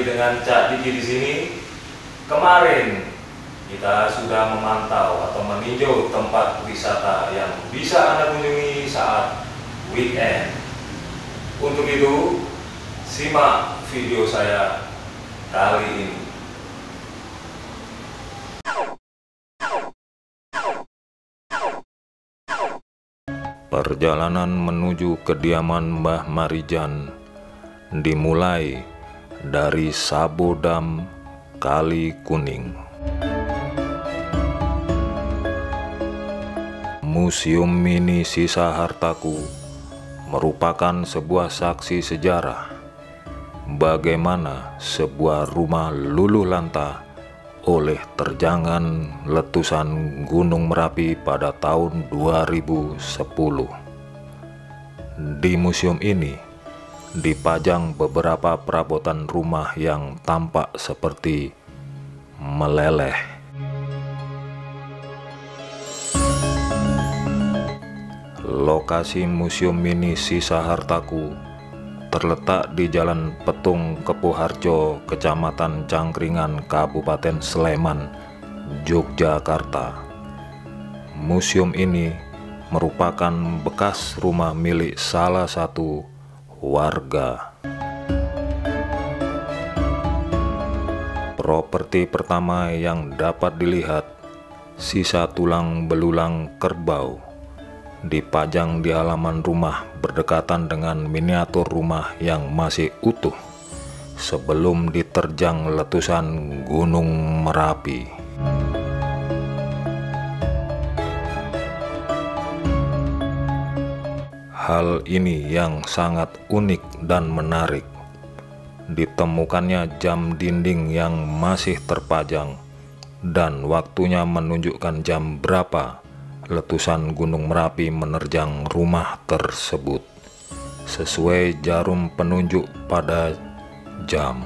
dengan Cak Diki di sini. Kemarin kita sudah memantau atau meninjau tempat wisata yang bisa Anda kunjungi saat weekend. Untuk itu, simak video saya kali ini. Perjalanan menuju kediaman Mbah Marijan dimulai dari Sabodam Kali Kuning. Museum Mini Sisa Hartaku merupakan sebuah saksi sejarah bagaimana sebuah rumah luluh lantah oleh terjangan letusan Gunung Merapi pada tahun 2010. Di museum ini dipajang beberapa perabotan rumah yang tampak seperti meleleh. Lokasi Museum Mini Sisa Hartaku terletak di Jalan Petung Kepuharjo, Kecamatan Cangkringan, Kabupaten Sleman, Yogyakarta. Museum ini merupakan bekas rumah milik salah satu warga. Properti pertama yang dapat dilihat, sisa tulang belulang kerbau, dipajang di halaman rumah berdekatan dengan miniatur rumah yang masih utuh sebelum diterjang letusan Gunung Merapi. Hal ini yang sangat unik dan menarik. Ditemukannya jam dinding yang masih terpajang dan waktunya menunjukkan jam berapa letusan Gunung Merapi menerjang rumah tersebut sesuai jarum penunjuk pada jam.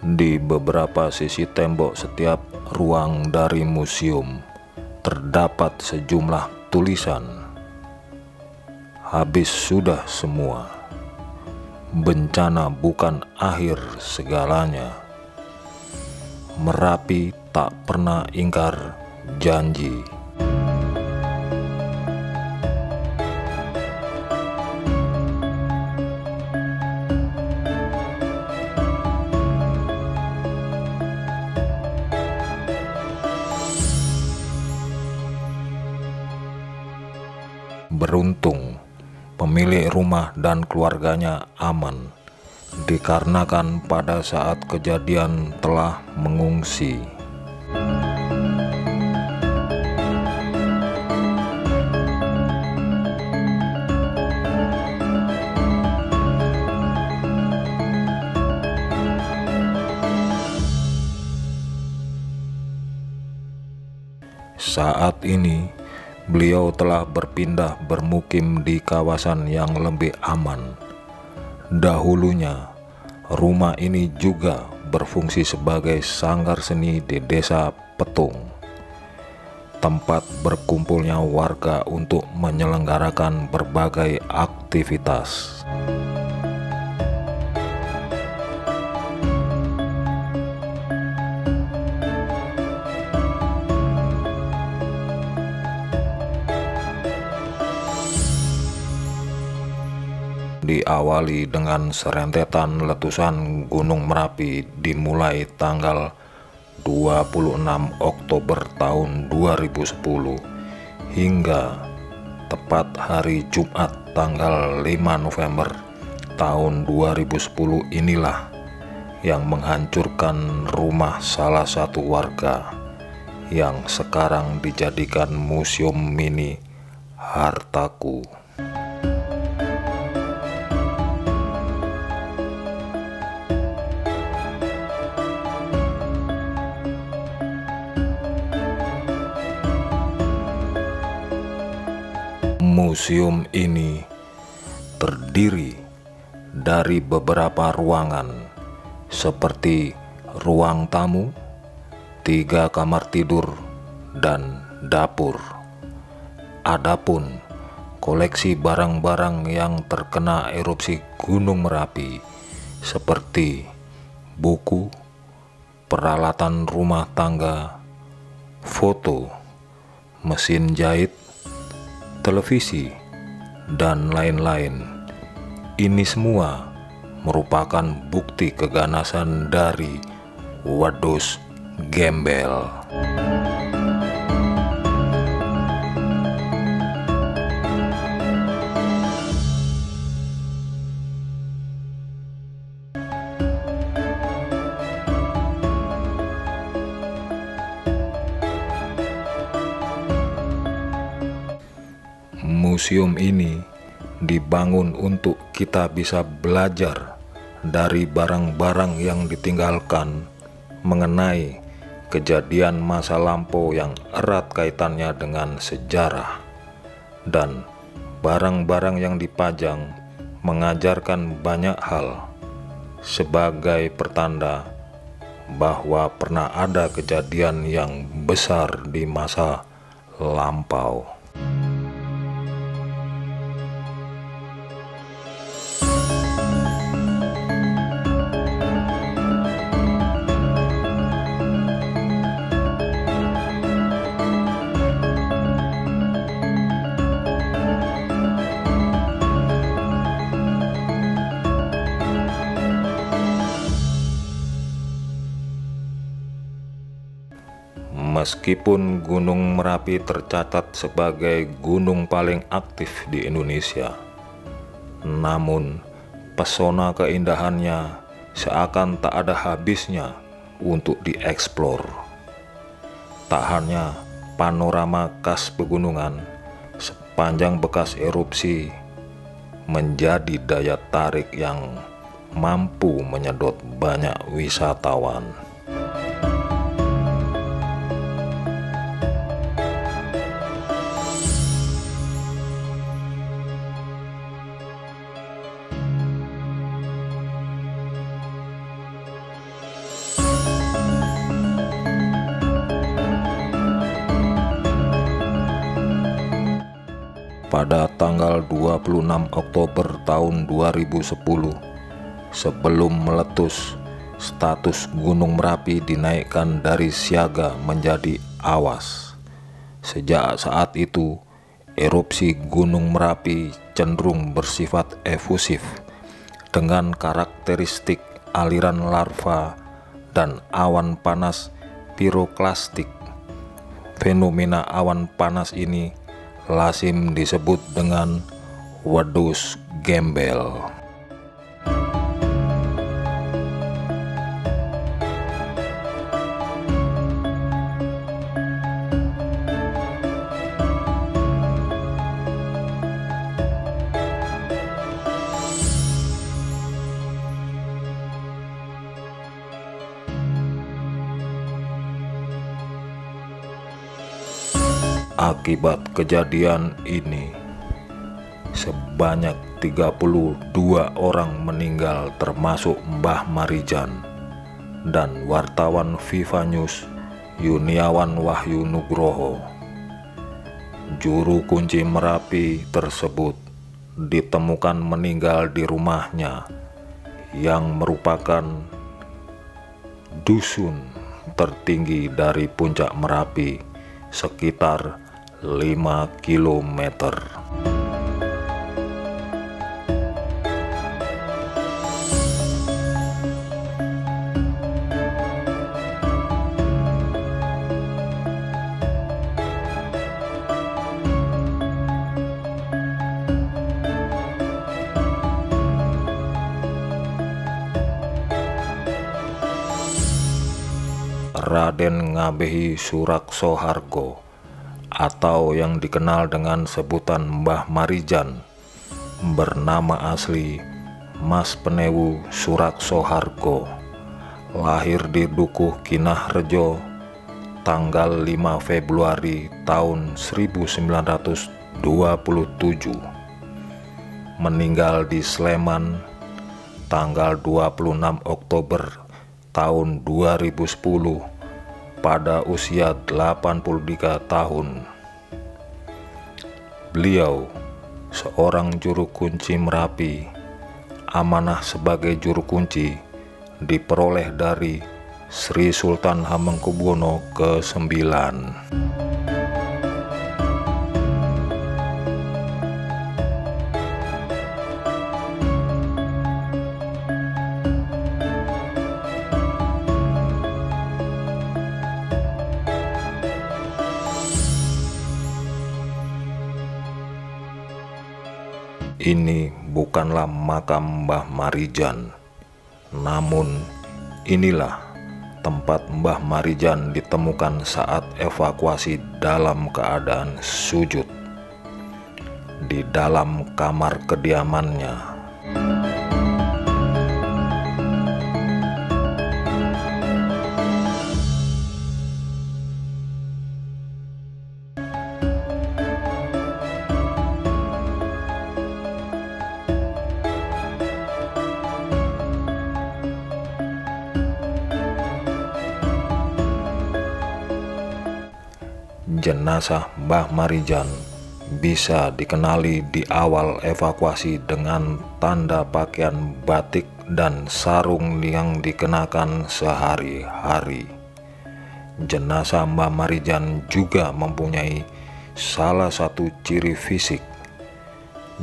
Di beberapa sisi tembok setiap ruang dari museum terdapat sejumlah tulisan. Habis sudah semua. Bencana bukan akhir segalanya. Merapi tak pernah ingkar janji. Beruntung, pemilik rumah dan keluarganya aman, dikarenakan pada saat kejadian telah mengungsi. Saat ini, beliau telah berpindah bermukim di kawasan yang lebih aman. Dahulunya, rumah ini juga berfungsi sebagai sanggar seni di Desa Petung, tempat berkumpulnya warga untuk menyelenggarakan berbagai aktivitas. Diawali dengan serentetan letusan Gunung Merapi dimulai tanggal 26 Oktober tahun 2010 hingga tepat hari Jumat tanggal 5 November tahun 2010 inilah yang menghancurkan rumah salah satu warga yang sekarang dijadikan Museum Mini Hartaku. Museum ini terdiri dari beberapa ruangan seperti ruang tamu, 3 kamar tidur, dan dapur. Adapun koleksi barang-barang yang terkena erupsi Gunung Merapi seperti buku, peralatan rumah tangga, foto, mesin jahit, televisi, dan lain-lain. Ini semua merupakan bukti keganasan dari Wedhus Gembel. Museum ini dibangun untuk kita bisa belajar dari barang-barang yang ditinggalkan mengenai kejadian masa lampau yang erat kaitannya dengan sejarah, dan barang-barang yang dipajang mengajarkan banyak hal sebagai pertanda bahwa pernah ada kejadian yang besar di masa lampau. Meskipun Gunung Merapi tercatat sebagai gunung paling aktif di Indonesia, namun pesona keindahannya seakan tak ada habisnya untuk dieksplor. Tak hanya panorama khas pegunungan sepanjang bekas erupsi menjadi daya tarik yang mampu menyedot banyak wisatawan. Pada tanggal 26 Oktober tahun 2010, sebelum meletus, status Gunung Merapi dinaikkan dari siaga menjadi awas. Sejak saat itu, erupsi Gunung Merapi cenderung bersifat efusif dengan karakteristik aliran larva dan awan panas piroklastik. Fenomena awan panas ini lazim disebut dengan Wedhus Gembel. Akibat kejadian ini, sebanyak 32 orang meninggal termasuk Mbah Marijan dan wartawan Viva News Yuniawan Wahyu Nugroho. Juru kunci Merapi tersebut ditemukan meninggal di rumahnya yang merupakan dusun tertinggi dari puncak Merapi sekitar 5 kilometer. Raden Ngabehi Suraksohargo atau yang dikenal dengan sebutan Mbah Marijan, bernama asli Mas Penewu Suraksohargo, lahir di Dukuh Kinahrejo tanggal 5 Februari tahun 1927, meninggal di Sleman tanggal 26 Oktober tahun 2010 pada usia 83 tahun. Beliau seorang juru kunci Merapi. Amanah sebagai juru kunci diperoleh dari Sri Sultan Hamengkubuwono ke-9. Ini bukanlah makam Mbah Marijan, namun inilah tempat Mbah Marijan ditemukan saat evakuasi dalam keadaan sujud di dalam kamar kediamannya. Jenazah Mbah Marijan bisa dikenali di awal evakuasi dengan tanda pakaian batik dan sarung yang dikenakan sehari-hari. Jenazah Mbah Marijan juga mempunyai salah satu ciri fisik,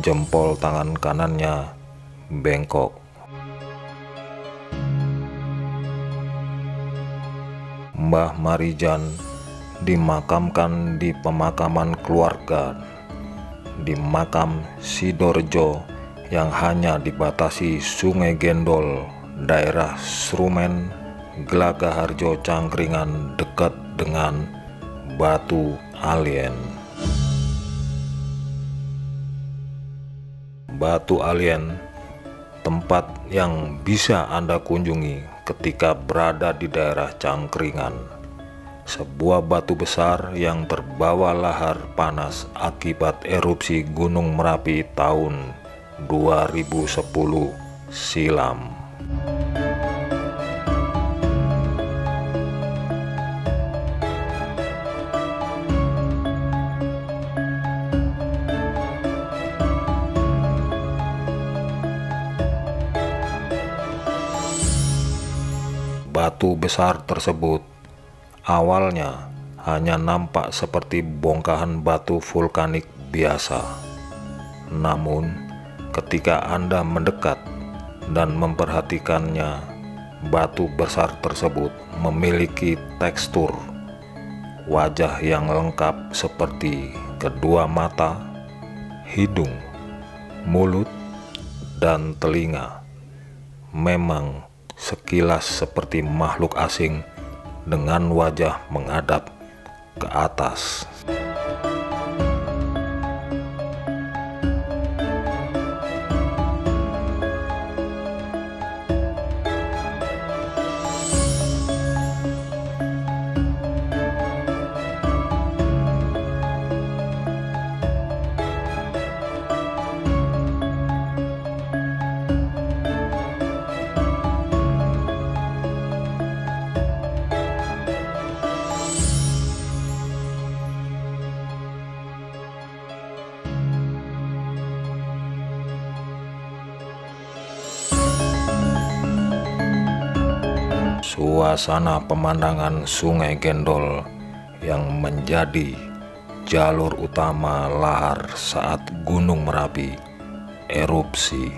jempol tangan kanannya bengkok. Mbah Marijan dimakamkan di pemakaman keluarga di makam Sidorejo yang hanya dibatasi Sungai Gendol, daerah Srumen, Gelagaharjo, Cangkringan, dekat dengan Batu Alien. Batu Alien, tempat yang bisa Anda kunjungi ketika berada di daerah Cangkringan. Sebuah batu besar yang terbawa lahar panas akibat erupsi Gunung Merapi tahun 2010 silam. Batu besar tersebut awalnya hanya nampak seperti bongkahan batu vulkanik biasa. Namun, ketika Anda mendekat dan memperhatikannya, batu besar tersebut memiliki tekstur wajah yang lengkap seperti kedua mata, hidung, mulut, dan telinga. Memang sekilas seperti makhluk asing dengan wajah menghadap ke atas. Suasana pemandangan Sungai Gendol yang menjadi jalur utama lahar saat Gunung Merapi erupsi.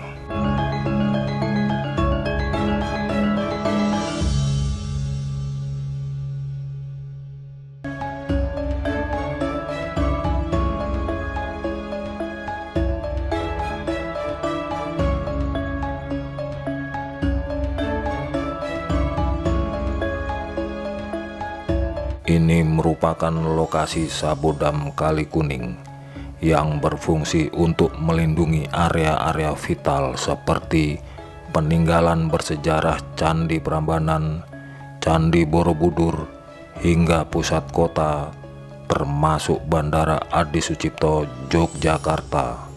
Ini merupakan lokasi Sabodam Kali Kuning yang berfungsi untuk melindungi area-area vital seperti peninggalan bersejarah Candi Prambanan, Candi Borobudur, hingga pusat kota termasuk Bandara Adi Sucipto, Yogyakarta.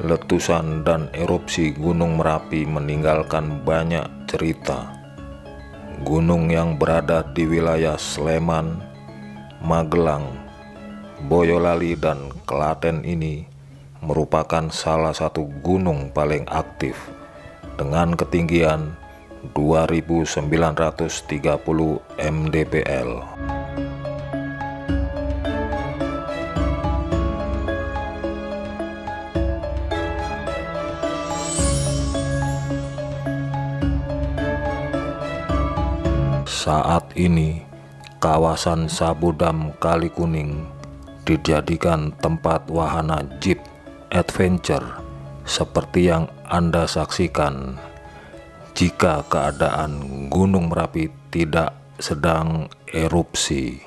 letusan dan erupsi Gunung Merapi meninggalkan banyak cerita. Gunung yang berada di wilayah Sleman, Magelang, Boyolali, dan Klaten ini merupakan salah satu gunung paling aktif dengan ketinggian 2.930 mdpl. Saat ini, kawasan Sabudam Kalikuning dijadikan tempat wahana jeep adventure seperti yang Anda saksikan jika keadaan Gunung Merapi tidak sedang erupsi.